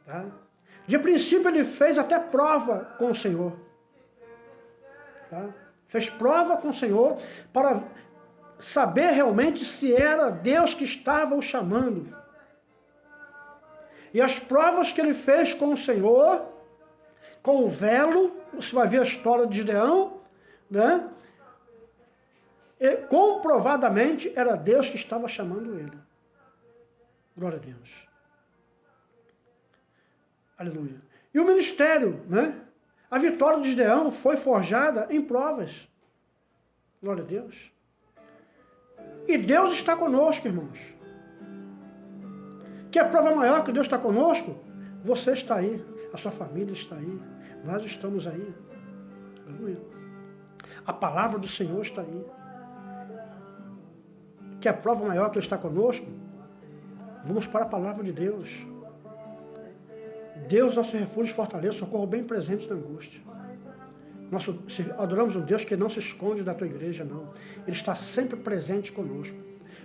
Tá? De princípio ele fez até prova com o Senhor. Tá? Fez prova com o Senhor para saber realmente se era Deus que estava o chamando. E as provas que ele fez com o Senhor, com o velo, você vai ver a história de Gideão, né? E comprovadamente era Deus que estava chamando ele. Glória a Deus. Aleluia. E o ministério, né? A vitória de Gideão foi forjada em provas. Glória a Deus. E Deus está conosco, irmãos. Que a prova maior que Deus está conosco? Você está aí, a sua família está aí, nós estamos aí. Aleluia. A palavra do Senhor está aí. que a prova maior que Ele está conosco? Vamos para a palavra de Deus. Deus, nosso refúgio e fortaleza, socorro bem presente na angústia. Nós adoramos um Deus que não se esconde da tua igreja, não. Ele está sempre presente conosco.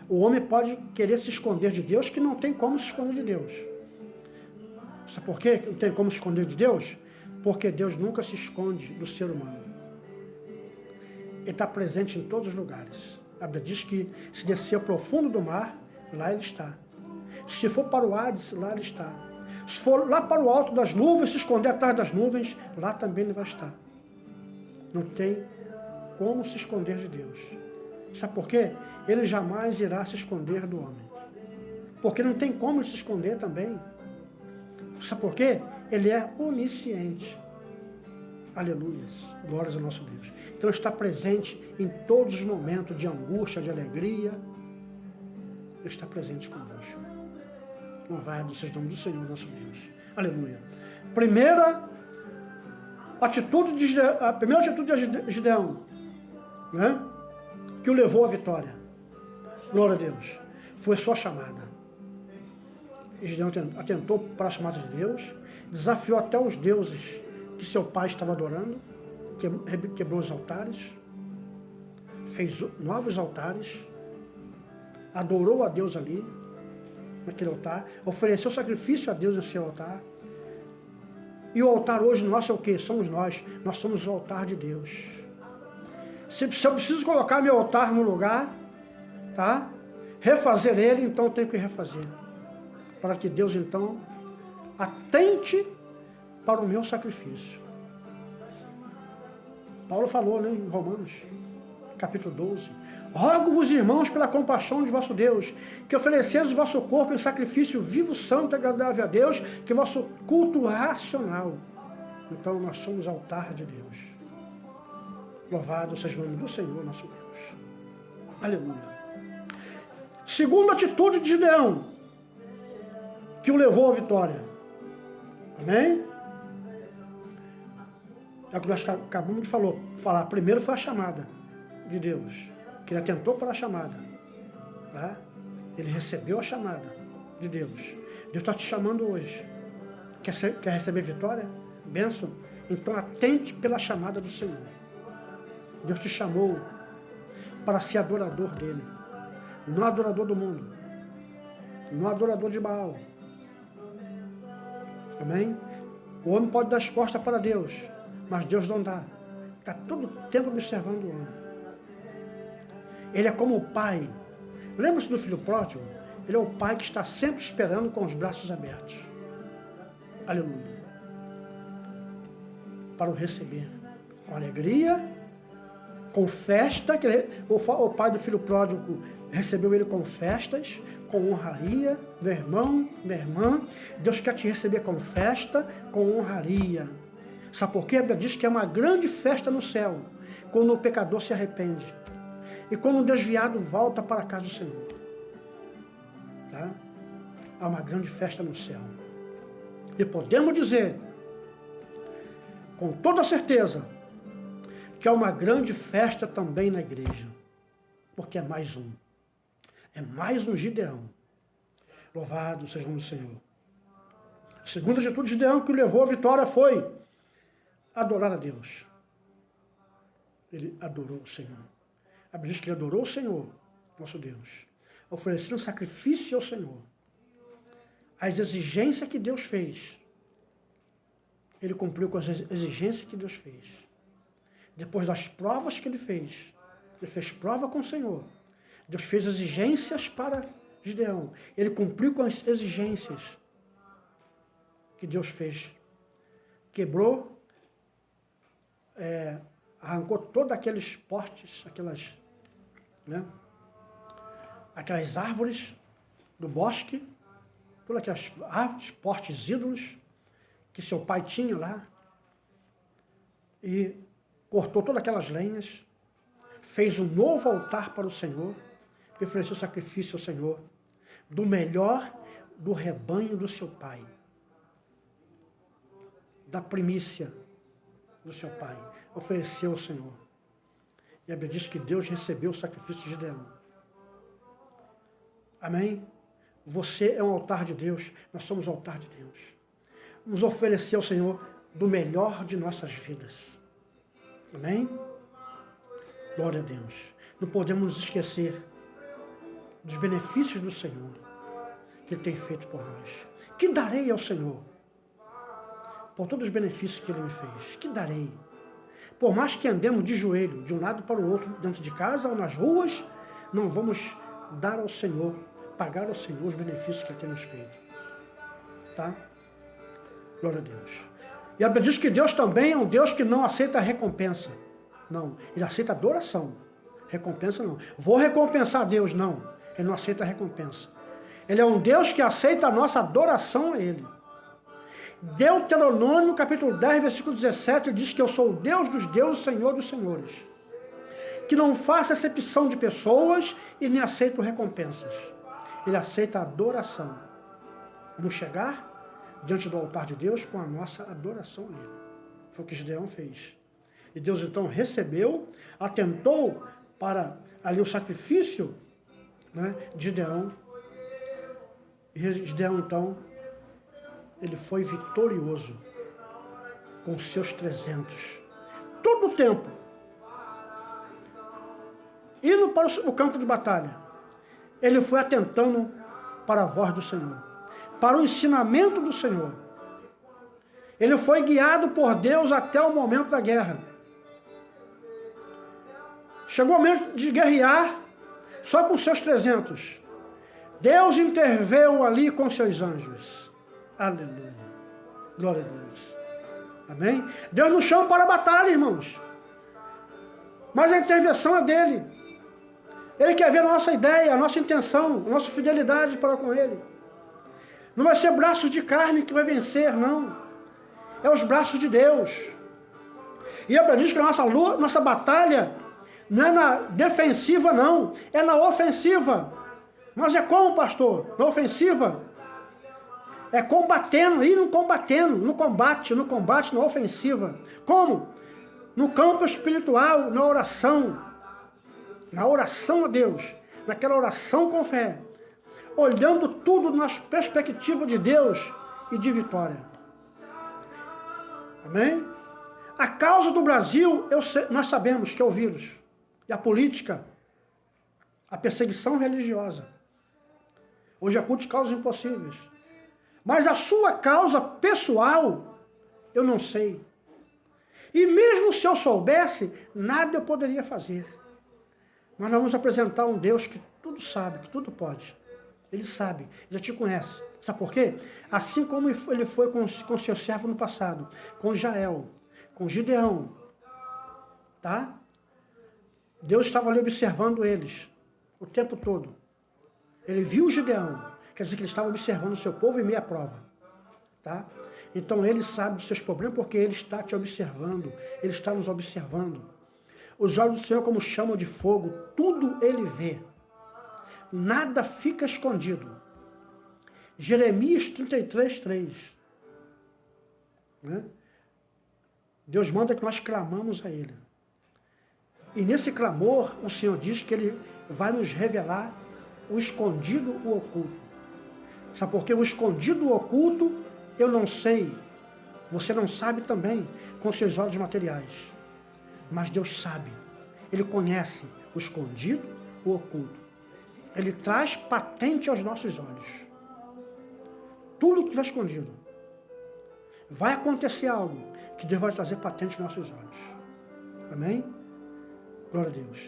O homem pode querer se esconder de Deus, que não tem como se esconder de Deus. Sabe por quê? Não tem como se esconder de Deus? Porque Deus nunca se esconde do ser humano. Ele está presente em todos os lugares. A Bíblia diz que se descer ao profundo do mar, lá Ele está. Se for para o Hades, lá Ele está. Se for lá para o alto das nuvens, se esconder atrás das nuvens, lá também Ele vai estar. Não tem como se esconder de Deus. Sabe por quê? Ele jamais irá se esconder do homem. Porque não tem como ele se esconder também. Sabe por quê? Ele é onisciente. Aleluias. Glórias ao nosso Deus. Então ele está presente em todos os momentos de angústia, de alegria. Ele está presente conosco. Louvado seja o nome do Senhor, nosso Deus. Aleluia. A primeira atitude de Gideão, né, que o levou à vitória. Glória a Deus. Foi sua chamada. Gideão atentou para a chamada de Deus, desafiou até os deuses que seu pai estava adorando, quebrou os altares, fez novos altares, adorou a Deus ali, naquele altar, ofereceu sacrifício a Deus nesse altar. E o altar hoje nosso é o quê? Somos nós somos o altar de Deus. Se eu preciso colocar meu altar no lugar, tá? Refazer ele, então eu tenho que refazer. Para que Deus, então, atente para o meu sacrifício. Paulo falou, né, em Romanos, capítulo 12. Rogo-vos, irmãos, pela compaixão de vosso Deus, que ofereceis o vosso corpo em sacrifício vivo, santo e agradável a Deus, que é vosso culto racional. Então, nós somos altar de Deus. Louvado seja o nome do Senhor, nosso Deus. Aleluia. Segunda atitude de Gideão, que o levou à vitória. Amém? É o que nós acabamos de falar. Primeiro foi a chamada de Deus, que ele atentou para a chamada. Tá? Ele recebeu a chamada de Deus. Deus está te chamando hoje. Quer receber vitória? Bênção? Então atente pela chamada do Senhor. Deus te chamou para ser adorador dele. Não adorador do mundo. Não adorador de Baal. Amém? O homem pode dar as costas para Deus, mas Deus não dá. Está todo o tempo observando o homem. Ele é como o pai. Lembra-se do filho pródigo? Ele é o pai que está sempre esperando com os braços abertos. Aleluia. Para o receber. Com alegria, com festa. O pai do filho pródigo recebeu ele com festas, com honraria. Meu irmão, minha irmã, Deus quer te receber com festa, com honraria. Sabe por quê? A Bíblia diz que é uma grande festa no céu, quando o pecador se arrepende. E quando o desviado volta para a casa do Senhor. Tá? Há uma grande festa no céu. E podemos dizer, com toda certeza, que há uma grande festa também na igreja. Porque é mais um. É mais um Gideão. Louvado seja o nome do Senhor. A segunda atitude de Gideão que o levou à vitória foi adorar a Deus. Ele adorou o Senhor. A Bíblia diz que ele adorou o Senhor, nosso Deus. Oferecendo sacrifício ao Senhor. As exigências que Deus fez. Ele cumpriu com as exigências que Deus fez. Depois das provas que ele fez prova com o Senhor. Deus fez exigências para Gideão. Ele cumpriu com as exigências que Deus fez. Quebrou, arrancou todos aqueles postes, aquelas árvores do bosque, todas aquelas árvores, postes ídolos que seu pai tinha lá, e cortou todas aquelas lenhas, fez um novo altar para o Senhor, e ofereceu sacrifício ao Senhor, do melhor do rebanho do seu pai, da primícia do seu pai, ofereceu ao Senhor. E a Bíblia diz que Deus recebeu o sacrifício de Gideão. Amém? Você é um altar de Deus, nós somos o altar de Deus. Vamos oferecer ao Senhor do melhor de nossas vidas. Amém? Glória a Deus. Não podemos nos esquecer dos benefícios do Senhor que Ele tem feito por nós. Que darei ao Senhor por todos os benefícios que Ele me fez? Que darei? Por mais que andemos de joelho, de um lado para o outro, dentro de casa ou nas ruas, não vamos dar ao Senhor, pagar ao Senhor os benefícios que Ele tem nos feito. Tá? Glória a Deus. E a Bíblia diz que Deus também é um Deus que não aceita recompensa. Não, Ele aceita adoração. Recompensa não. Vou recompensar a Deus, não. Ele não aceita recompensa. Ele é um Deus que aceita a nossa adoração a Ele. Deuteronômio, capítulo 10, versículo 17, diz que eu sou o Deus dos deuses, o Senhor dos senhores. Que não faça acepção de pessoas e nem aceita recompensas. Ele aceita a adoração. Vamos chegar diante do altar de Deus com a nossa adoração a Ele. Foi o que Gideão fez. E Deus então recebeu, atentou para ali o sacrifício, né, de Gideão. E Gideão então, ele foi vitorioso com seus 300. Todo o tempo. Indo para o campo de batalha, ele foi atentando para a voz do Senhor, para o ensinamento do Senhor. Ele foi guiado por Deus até o momento da guerra. Chegou o momento de guerrear só com seus 300. Deus interveio ali com seus anjos. Aleluia. Glória a Deus. Amém? Deus nos chama para a batalha, irmãos. Mas a intervenção é dele. Ele quer ver a nossa ideia, a nossa intenção, a nossa fidelidade para com Ele. Não vai ser braços de carne que vai vencer, não. É os braços de Deus. E a Bíblia diz que a nossa luta, nossa batalha, não é na defensiva, não. É na ofensiva. Mas é como, pastor? Na ofensiva? É combatendo, e no combatendo, no combate, na ofensiva. Como? No campo espiritual, na oração a Deus, naquela oração com fé, olhando tudo na perspectiva de Deus e de vitória. Amém? A causa do Brasil, nós sabemos que é o vírus, e a política, a perseguição religiosa. Hoje é culto de causas impossíveis. Mas a sua causa pessoal, eu não sei. E mesmo se eu soubesse, nada eu poderia fazer. Mas nós vamos apresentar um Deus que tudo sabe, que tudo pode. Ele sabe, ele já te conhece. Sabe por quê? Assim como ele foi com seu servo no passado, com Jael, com Gideão, tá? Deus estava ali observando eles o tempo todo. Ele viu Gideão, quer dizer que ele estava observando o seu povo em meia prova, tá? Então ele sabe dos seus problemas porque ele está te observando, ele está nos observando. Os olhos do Senhor como chama de fogo, tudo ele vê. Nada fica escondido. Jeremias 33, 3. Né? Deus manda que nós clamamos a Ele. E nesse clamor, o Senhor diz que Ele vai nos revelar o escondido, o oculto. Sabe por quê? O escondido, o oculto, eu não sei. Você não sabe também com seus olhos materiais. Mas Deus sabe. Ele conhece o escondido, o oculto. Ele traz patente aos nossos olhos. Tudo que estiver escondido. Vai acontecer algo que Deus vai trazer patente aos nossos olhos. Amém? Glória a Deus.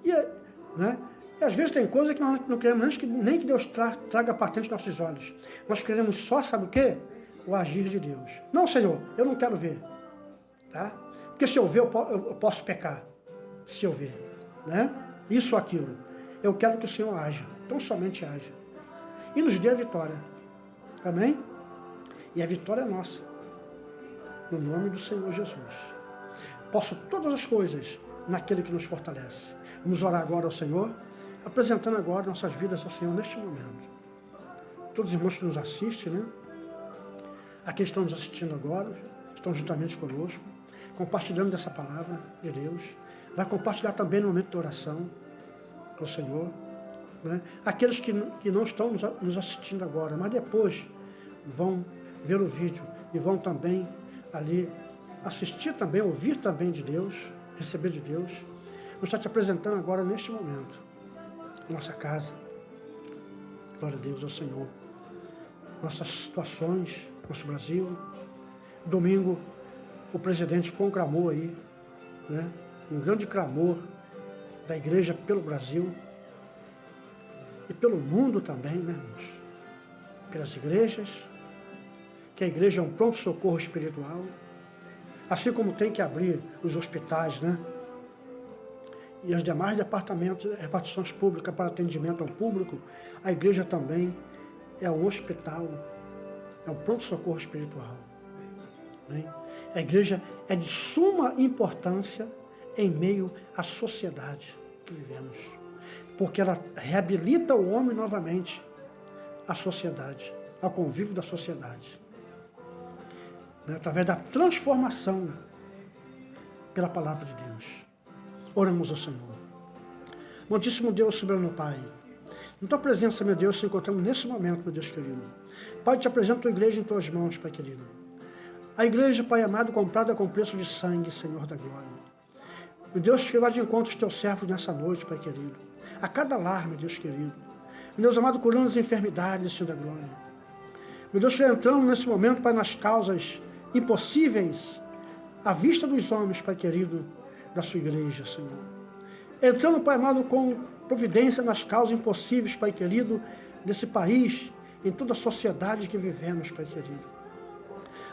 E às vezes tem coisa que nós não queremos nem que Deus traga patente aos nossos olhos. Nós queremos só, sabe o quê? O agir de Deus. Não, Senhor, eu não quero ver. Tá? Porque se eu ver, eu posso pecar. Se eu ver. Né? Isso ou aquilo. Eu quero que o Senhor haja. Então somente haja. E nos dê a vitória. Amém? E a vitória é nossa. No nome do Senhor Jesus. Posso todas as coisas naquele que nos fortalece. Vamos orar agora ao Senhor, apresentando agora nossas vidas ao Senhor neste momento. Todos os irmãos que nos assistem, né? Aqueles que estão nos assistindo agora, estão juntamente conosco, compartilhando dessa palavra de Deus. Vai compartilhar também no momento da oração ao Senhor. né? Aqueles que não estão nos assistindo agora, mas depois vão ver o vídeo e vão também ali assistir também, ouvir também de Deus, receber de Deus. Vou estar te apresentando agora, neste momento, nossa casa. Glória a Deus, ao Senhor. Nossas situações, nosso Brasil. Domingo, o presidente conclamou aí, né, um grande clamor da igreja pelo Brasil e pelo mundo também, né, irmãos? Pelas igrejas, que a igreja é um pronto-socorro espiritual, assim como tem que abrir os hospitais, né? E os demais departamentos, repartições públicas para atendimento ao público, a igreja também é um hospital, é um pronto-socorro espiritual. Né? A igreja é de suma importância em meio à sociedade que vivemos, porque ela reabilita o homem novamente à sociedade, ao convívio da sociedade, né? Através da transformação pela palavra de Deus. Oramos ao Senhor. Muitíssimo Deus, soberano Pai, em Tua presença, meu Deus, se encontramos nesse momento, meu Deus querido. Pai, te apresento a Tua igreja em Tuas mãos, Pai querido. A igreja, Pai amado, comprada com preço de sangue, Senhor da glória. Meu Deus, que vai de encontro aos Teus servos nessa noite, Pai querido. A cada lar, meu Deus querido. Meu Deus amado, curando as enfermidades, Senhor da glória. Meu Deus, que entramos nesse momento, Pai, nas causas impossíveis à vista dos homens, Pai querido, da sua igreja, Senhor. Entrando, Pai amado, com providência nas causas impossíveis, Pai querido, desse país, em toda a sociedade que vivemos, Pai querido.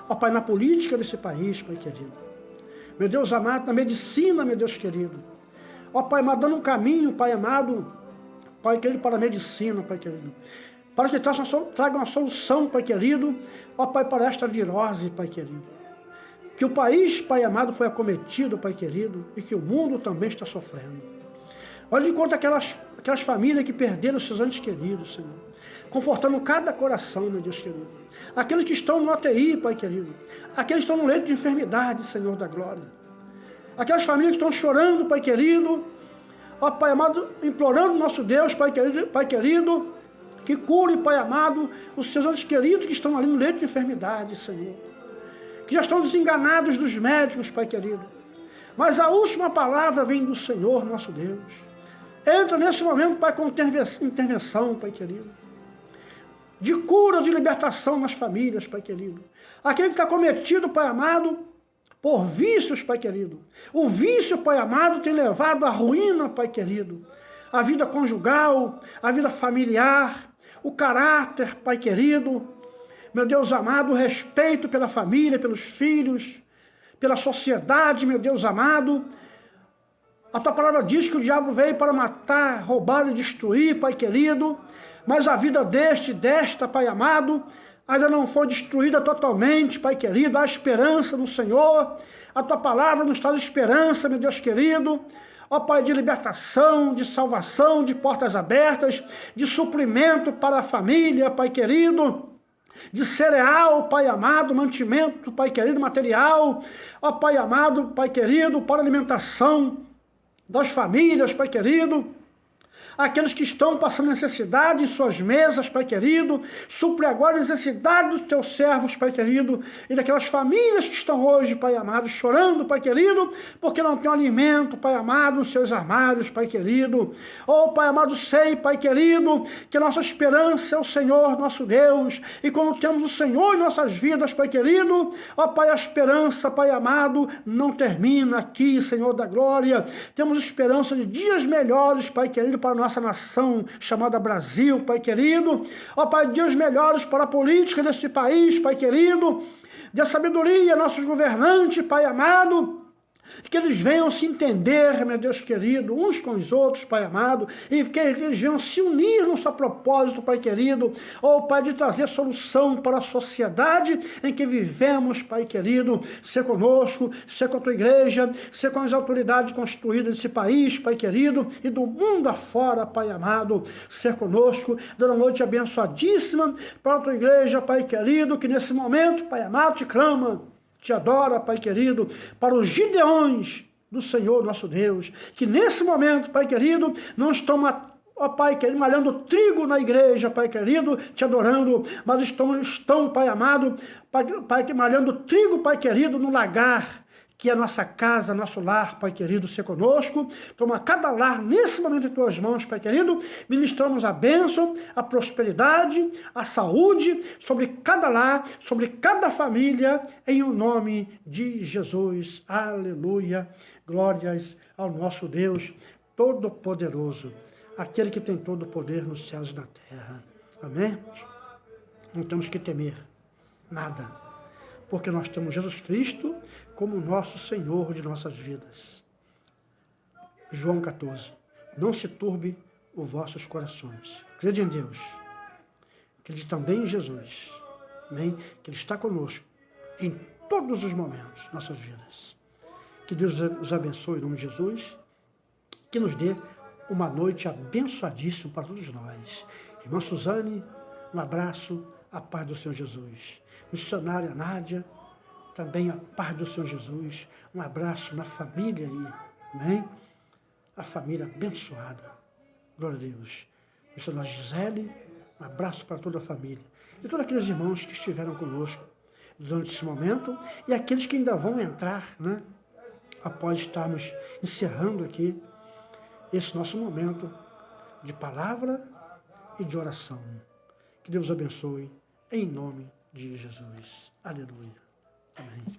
Ó Pai, na política desse país, Pai querido. Meu Deus amado, na medicina, meu Deus querido. Ó Pai amado, dando um caminho, Pai amado, Pai querido, para a medicina, Pai querido. Para que traga uma solução, Pai querido, ó Pai, para esta virose, Pai querido. Que o país, Pai amado, foi acometido, Pai querido, e que o mundo também está sofrendo. Olha de conta aquelas famílias que perderam seus entes queridos, Senhor. Confortando cada coração, meu Deus querido. Aqueles que estão no UTI, Pai querido. Aqueles que estão no leito de enfermidade, Senhor da glória. Aquelas famílias que estão chorando, Pai querido. Ó Pai amado, implorando o nosso Deus, Pai querido, que cure, Pai amado, os seus entes queridos que estão ali no leito de enfermidade, Senhor. Que já estão desenganados dos médicos, Pai querido. Mas a última palavra vem do Senhor, nosso Deus. Entra nesse momento, Pai, com intervenção, Pai querido. De cura, de libertação nas famílias, Pai querido. Aquele que está cometido, Pai amado, por vícios, Pai querido. O vício, Pai amado, tem levado à ruína, Pai querido. A vida conjugal, a vida familiar, o caráter, Pai querido. Meu Deus amado, o respeito pela família, pelos filhos, pela sociedade, meu Deus amado. A Tua palavra diz que o diabo veio para matar, roubar e destruir, Pai querido. Mas a vida desta, Pai amado, ainda não foi destruída totalmente, Pai querido. Há esperança no Senhor. A Tua palavra nos traz esperança, meu Deus querido. Ó Pai, de libertação, de salvação, de portas abertas, de suprimento para a família, Pai querido. De cereal, Pai amado, mantimento, Pai querido, material, ó Pai amado, Pai querido, para alimentação das famílias, Pai querido. Aqueles que estão passando necessidade em suas mesas, Pai querido, supre agora a necessidade dos Teus servos, Pai querido, e daquelas famílias que estão hoje, Pai amado, chorando, Pai querido, porque não tem alimento, Pai amado, nos seus armários, Pai querido. Oh, Pai amado, sei, Pai querido, que nossa esperança é o Senhor, nosso Deus, e quando temos o Senhor em nossas vidas, Pai querido, ó Pai, a esperança, Pai amado, não termina aqui, Senhor da glória. Temos esperança de dias melhores, Pai querido, para nossa nação chamada Brasil, Pai querido. Ó Pai, dias melhores para a política desse país, Pai querido. Dê sabedoria a nossos governantes, Pai amado. Que eles venham se entender, meu Deus querido, uns com os outros, Pai amado, e que eles venham se unir no seu propósito, Pai querido, ó Pai, de trazer solução para a sociedade em que vivemos, Pai querido. Ser conosco, ser com a Tua igreja, ser com as autoridades constituídas desse país, Pai querido, e do mundo afora, Pai amado, ser conosco, dando uma noite abençoadíssima para a Tua igreja, Pai querido, que nesse momento, Pai amado, te clama, te adora, Pai querido, para os Gideões do Senhor nosso Deus, que nesse momento, Pai querido, não estão ó Pai querido, malhando trigo na igreja, Pai querido, te adorando, mas estão, Pai amado, Pai, malhando trigo, Pai querido, no lagar, que é a nossa casa, nosso lar, Pai querido, ser conosco. Toma cada lar nesse momento em tuas mãos, Pai querido. Ministramos a bênção, a prosperidade, a saúde sobre cada lar, sobre cada família, em o nome de Jesus. Aleluia. Glórias ao nosso Deus Todo-Poderoso, aquele que tem todo o poder nos céus e na terra. Amém? Não temos que temer nada, porque nós temos Jesus Cristo como nosso Senhor de nossas vidas. João 14. Não se turbe os vossos corações. Crede em Deus. Crede também em Jesus. Amém? Que Ele está conosco em todos os momentos de nossas vidas. Que Deus os abençoe em nome de Jesus. Que nos dê uma noite abençoadíssima para todos nós. Irmã Suzane, um abraço, a paz do Senhor Jesus. Missionária Nádia, também a paz do Senhor Jesus. Um abraço na família aí, amém? A família abençoada. Glória a Deus. Missionária Gisele, um abraço para toda a família. E todos aqueles irmãos que estiveram conosco durante esse momento e aqueles que ainda vão entrar, né? Após estarmos encerrando aqui esse nosso momento de palavra e de oração. Que Deus abençoe em nome de Jesus. Aleluia. Amém.